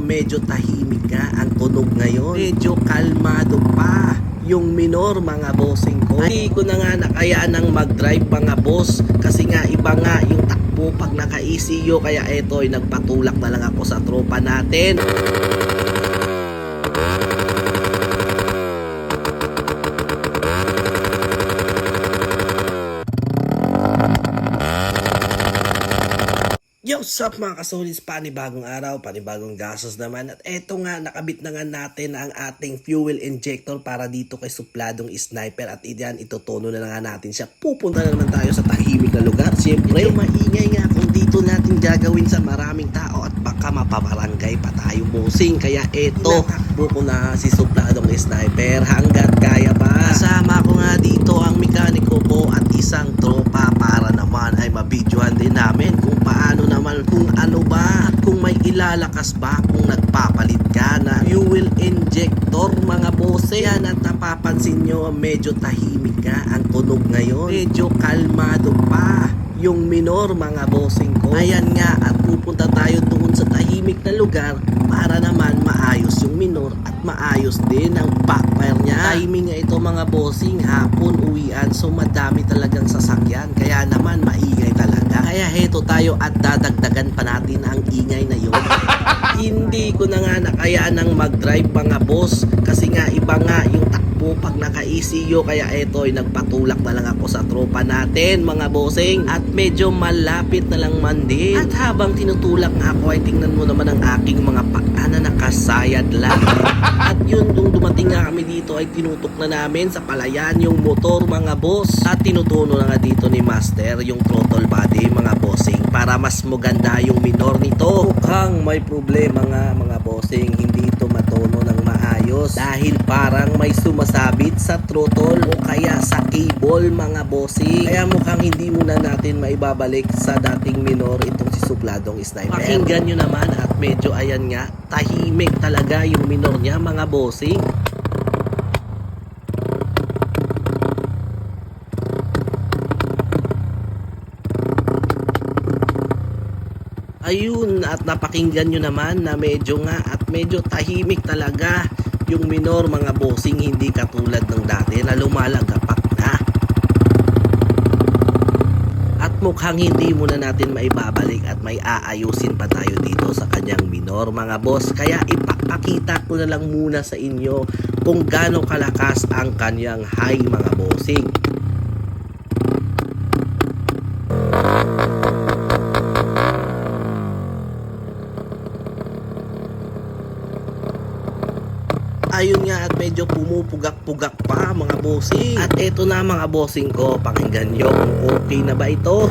Medyo tahimik nga ang tunog ngayon. Medyo kalmado pa yung minor mga bossing ko. Hindi ko na nga nakayaan ng mag-drive mga boss. Kasi nga iba nga yung takbo pag naka-ECU. Kaya eto ay nagpatulak na lang ako sa tropa natin. Yo, what's up mga kasolis? Panibagong araw, panibagong gasos naman. At eto nga, nakabit na nga natin ang ating fuel injector para dito kay supladong sniper. At iyan, itutono na nga natin siya. Pupunta na naman tayo sa tahimik na lugar. Siyempre, maingay nga kung dito natin gagawin sa maraming tao at baka mapabarangay pa tayo bossing. Kaya eto, nakakbo ko na si supladong sniper hanggat kaya pa. Kasama ko nga dito ang mekaniko ko at isang tropa para naman ay mabidyohan din namin kung paano naman, kung ano ba, kung may ilalakas ba kung nagpapalit ka na fuel injector mga bossing. Yan at napapansin nyo, medyo tahimik nga ang tunog ngayon. Medyo kalmado pa yung minor mga bossing ko. Ayan nga, at pupunta tayo doon sa tahimik na lugar para naman maayos yung minor at maayos din ang backfire niya. Timing nga ito mga bossing, hapon uwian, so madami talagang sasakyan. Kaya naman maingay talaga. Kaya heto tayo at dadagdagan pa natin ang ingay na yun. Hindi ko na nga nakayaan ng mag-drive mga boss. Kasi nga iba nga yung takbo pag naka-ECU. Kaya eto ay nagpatulak na lang ako sa tropa natin mga bossing. At medyo malapit na lang man din. At habang tinutulak nga ako ay tingnan mo naman ang aking mga paa na nakasayad lang. At yun, nung dumating nga kami dito ay tinutok na namin sa palayan yung motor mga boss. At tinutuno na nga dito ni Master yung throttle body mga bossing para mas maganda yung minor nito. Mukhang may problema nga mga bossing, hindi ito matono ng maayos dahil parang may sumasabit sa throttle o kaya sa cable mga bossing. Kaya mukhang hindi muna natin maibabalik sa dating minor itong si supladong sniper. Pakinggan nyo naman at medyo ayan nga, tahimik talaga yung minor niya mga bossing. Ayun, at napakinggan nyo naman na medyo nga at medyo tahimik talaga yung minor mga bossing, hindi katulad ng dati na lumalagapak na. At mukhang hindi muna natin maibabalik at may aayusin pa tayo dito sa kanyang minor mga boss. Kaya ipapakita ko na lang muna sa inyo kung gaano kalakas ang kanyang high mga bossing. Ayun nga at medyo pumupugak-pugak pa mga bossing. At eto na mga bossing ko, pakinggan nyo kung okay na ba ito.